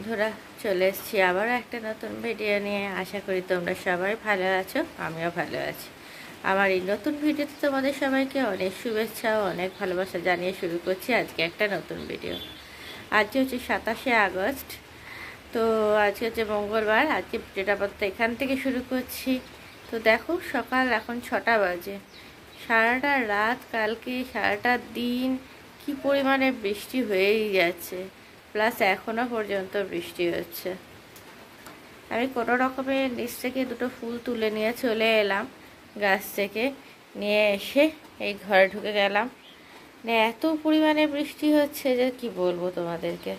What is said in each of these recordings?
বন্ধুরা, চলে এসেছি আবার একটা নতুন ভিডিও নিয়ে। আশা করি তোমরা সবাই ভালো আছো, আমিও ভালো আছি। আমার এই নতুন ভিডিওতে তোমাদের সবাইকে অনেক শুভেচ্ছা ও অনেক ভালোবাসা জানিয়ে শুরু করছি আজকে একটা নতুন ভিডিও। আজকে হচ্ছে 27শে আগস্ট। তো আজকে হচ্ছে মঙ্গলবার। আজকে ভিডিওটা আপাতত এখান থেকে শুরু করছি। তো দেখো, সকাল এখন 6টা বাজে। সারাটা রাত, কালকে সারাটা দিন কি পরিমাণে বৃষ্টি হয়েই যাচ্ছে, প্লাস এখনও পর্যন্ত বৃষ্টি হচ্ছে। আমি কোনো রকমে নিচ থেকে দুটো ফুল তুলে নিয়ে চলে এলাম গাছ থেকে, নিয়ে এসে এই ঘরে ঢুকে গেলাম। এত পরিমাণে বৃষ্টি হচ্ছে যে কি বলবো তোমাদেরকে।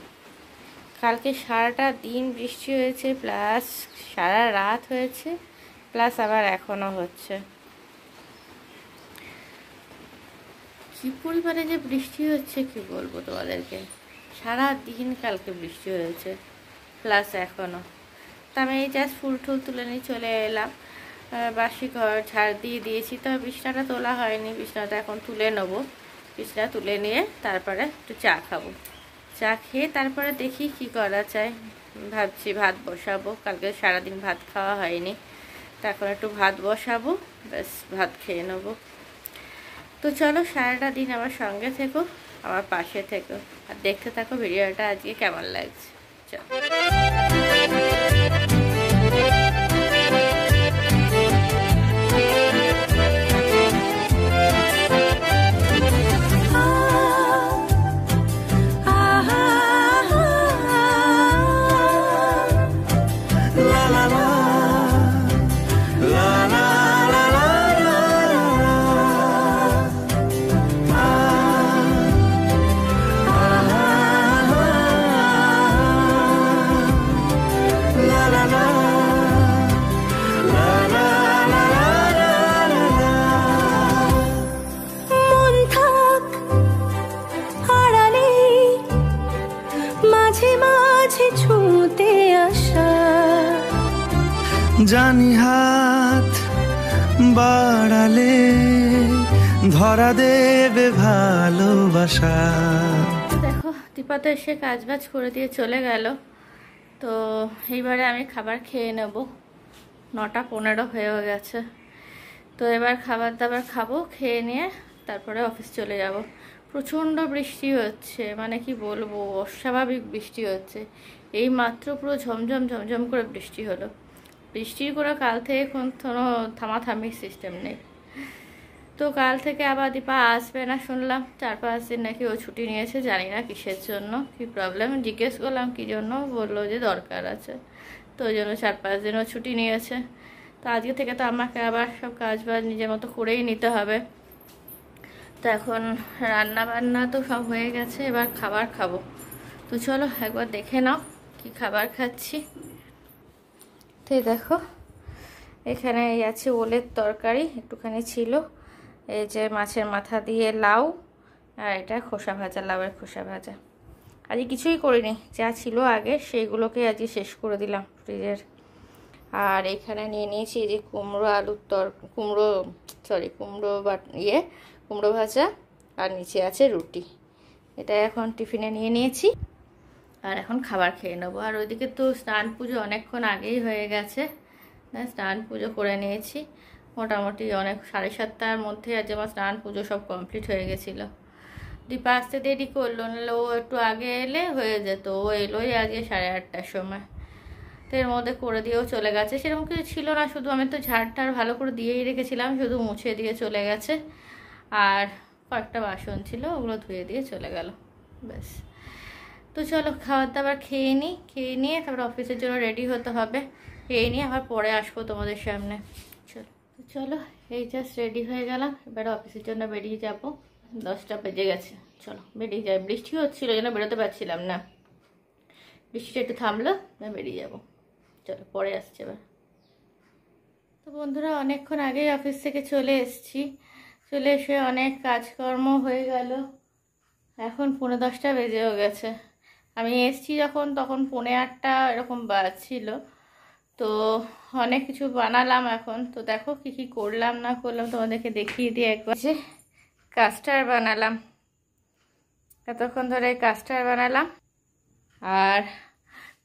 কালকে সারাটা দিন বৃষ্টি হয়েছে, প্লাস সারা রাত হয়েছে, প্লাস আবার এখনও হচ্ছে। কি পরিমাণে যে বৃষ্টি হচ্ছে কি বলবো তোমাদেরকে। সারা দিন কালকে বৃষ্টি হয়েছে, প্লাস এখনও। তা আমি এই জাস্ট ফুল টুল তুলে নিয়ে চলে এলাম। বাসি ঘর ঝাড় দিয়ে দিয়েছি, তো বিছনাটা তোলা হয়নি, বিছনাটা এখন তুলে নেবো। বিছনা তুলে নিয়ে তারপরে একটু চা খাবো। চা খেয়ে তারপরে দেখি কি করা যায়। ভাবছি ভাত বসাবো, কালকে সারাদিন ভাত খাওয়া হয়নি, তারপর একটু ভাত বসাবো, ব্যাস ভাত খেয়ে নেবো। তো চলো, সারাটা দিন আমার সঙ্গে থেকো, আমার পাশে থেকো, আর দেখতে থাকো ভিডিওটা আজকে কেমন লাগছে। চলো। জানি হাত বাড়ালে ধরা দেবে ভালোবাসা। দেখো, দীপা তো এসে কাজ বাজ করে দিয়ে চলে গেল। তো এইবারে আমি খাবার খেয়ে নেব। 9:15 হয়ে গেছে। তো এবার খাবার দাবার খাবো, খেয়ে নিয়ে তারপরে অফিস চলে যাব। প্রচণ্ড বৃষ্টি হচ্ছে, মানে কি বলবো, অস্বাভাবিক বৃষ্টি হচ্ছে। এই মাত্র পুরো ঝমঝম ঝমঝম করে বৃষ্টি হলো। বৃষ্টির কোনো কাল থেকে কোনো থামাথামির সিস্টেম নেই। তো কাল থেকে আবার দীপা আসবে না শুনলাম। 4-5 দিন নাকি ও ছুটি নিয়েছে, জানি না কিসের জন্য, কি প্রবলেম। জিজ্ঞেস করলাম কী জন্য, বললো যে দরকার আছে। তো ওই জন্য 4-5 দিন ও ছুটি নিয়েছে। তো আজকে থেকে তো আমাকে আবার সব কাজ বাজ নিজের মতো করেই নিতে হবে। তো এখন রান্না বান্না তো সব হয়ে গেছে, এবার খাবার খাবো। তো চলো একবার দেখে নাও কি খাবার খাচ্ছি। তো দেখো, এখানে আছে ওলের তরকারি একটুখানি ছিল, এই যে মাছের মাথা দিয়ে লাউ, আর এটা খোসা ভাজা, লাউয়ের খোসা ভাজা। আজকে কিছুই করিনি, যা ছিল আগে সেইগুলোকে আজকে শেষ করে দিলাম ফ্রিজের। আর এখানে নিয়ে নিয়েছি এই যে কুমড়ো ভাজা, আর নিচে আছে রুটি। এটা এখন টিফিনে নিয়ে নিয়েছি, আর এখন খাবার খেয়ে নেবো। আর ওইদিকে তো স্নান পুজো অনেকক্ষণ আগেই হয়ে গেছে, স্নান পুজো করে নিয়েছি মোটামুটি অনেক 7:30টার মধ্যে। আজ আমার স্নান পুজো সব কমপ্লিট হয়ে গেছিলো। দীপা আসতে দেরি করলো, নাহলে ও একটু আগে এলে হয়ে যেত। ও এলোই আজকে 8:30টার সময়। তো এর মধ্যে করে দিয়েও চলে গেছে। সেরকম কিছু ছিল না, শুধু আমি তো ঝাড়টার ভালো করে দিয়েই রেখেছিলাম, শুধু মুছে দিয়ে চলে গেছে। আর কয়েকটা বাসন ছিল, ওগুলো ধুয়ে দিয়ে চলে গেল, ব্যাস। তো চলো খাবার দাবার খেয়ে নিই, খেয়ে নিয়ে তারপর অফিসের জন্য রেডি হতে হবে। খেয়ে নিয়ে আবার পরে আসবো তোমাদের সামনে। চলো এই জাস্ট রেডি হয়ে গেলাম, এবারে অফিসের জন্য বেরিয়ে যাব। 10টা বেজে গেছে, চলো বেরিয়ে যাই। বৃষ্টি হচ্ছিল যেন বেরোতে পারছিলাম না, বৃষ্টিটা একটু থামলো, বেরিয়ে যাব। চলো পরে আসছে এবার। তো বন্ধুরা, অনেকক্ষণ আগেই অফিস থেকে চলে এসেছি। চলে এসে অনেক কাজকর্ম হয়ে গেল। এখন 10:45 বেজেও গেছে। আমি এসেছি যখন, তখন 7:45 এরকম বাজছিল। তো অনেক কিছু বানালাম এখন। তো দেখো কি কি করলাম না করলাম তোমাদেরকে দেখিয়ে দিই একবার। যে কাস্টার্ড বানালাম, এতক্ষণ ধরে কাস্টার্ড বানালাম। আর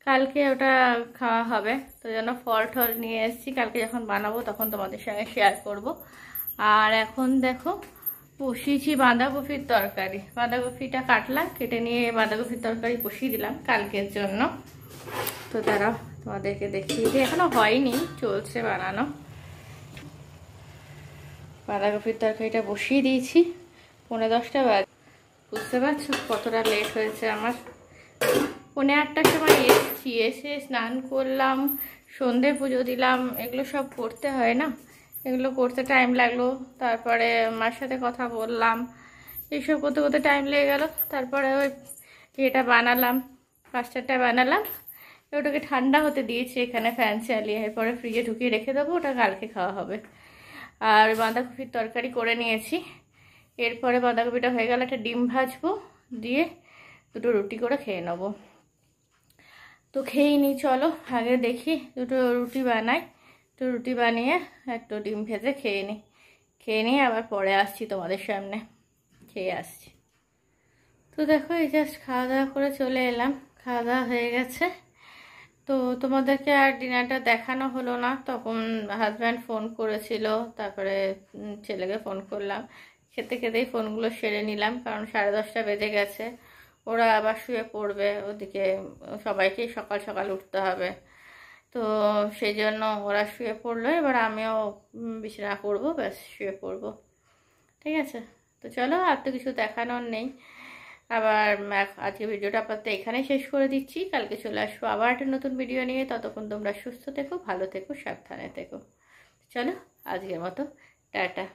কালকে ওটা খাওয়া হবে। তো যেন ফল টল নিয়ে এসেছি, কালকে যখন বানাবো তখন তোমাদের সঙ্গে শেয়ার করব। আর এখন দেখো বসিয়েছি বাঁধাকপির তরকারি। বাঁধাকপিটা কাটলাম, কেটে নিয়ে বাঁধাকপির তরকারি বসিয়ে দিলাম কালকের জন্য। তো তারা তোমাদেরকে দেখিয়ে দিই, এখনো হয়নি, চলছে বানানো। বাঁধাকপির তরকারিটা বসিয়ে দিয়েছি, 9:30 বাজে। বুঝতে পারছো কতটা লেট হয়েছে আমার। 8:30টার সময় এসেছি, এসে স্নান করলাম, সন্ধে পুজো দিলাম, এগুলো সব করতে হয় না, এগুলো করতে টাইম লাগলো। তারপরে মার সাথে কথা বললাম, এইসব করতে করতে টাইম লেগে গেল। তারপরে ওই এটা বানালাম, পাস্তাটা বানালাম, ওটাকে ঠান্ডা হতে দিয়েছি এখানে ফ্যান চালিয়ে, এরপরে ফ্রিজে ঢুকিয়ে রেখে দেবো, ওটা কালকে খাওয়া হবে। আর বাঁধাকপির তরকারি করে নিয়েছি, এরপরে বাঁধাকপিটা হয়ে গেলে একটা ডিম ভাজবো, দিয়ে 2টো রুটি করে খেয়ে নেবো। তো খেয়েই নিই, চলো আগে দেখি 2টো রুটি বানাই। তো রুটি বানিয়ে একটু ডিম ভেজে খেয়ে নিয়ে আবার পরে আসছি তোমাদের সামনে, খেয়ে আসছি। তো দেখো এই জাস্ট খাওয়া দাওয়া করে চলে এলাম, খাওয়া দাওয়া হয়ে গেছে। তো তোমাদেরকে আর ডিনারটা দেখানো হলো না, তখন হাজব্যান্ড ফোন করেছিল, তারপরে ছেলেকে ফোন করলাম, খেতে খেতেই ফোনগুলো সেরে নিলাম, কারণ 10:30 বেজে গেছে। ওরা আবার শুয়ে পড়বে, ওদিকে সবাইকেই সকাল সকাল উঠতে হবে। তো সেই জন্য ওরা শুয়ে পড়লো, এবার আমিও বিছানা করবো, ব্যাস শুয়ে পড়বো। ঠিক আছে, তো চলো, আর তো কিছু দেখানোর নেই। আবার আজকে ভিডিওটা আপাতত এখানেই শেষ করে দিচ্ছি, কালকে চলে আসবো আবার একটা নতুন ভিডিও নিয়ে। ততক্ষণ তোমরা সুস্থ থেকো, ভালো থেকো, সাবধানে থেকো। চলো আজকের মতো টাটা।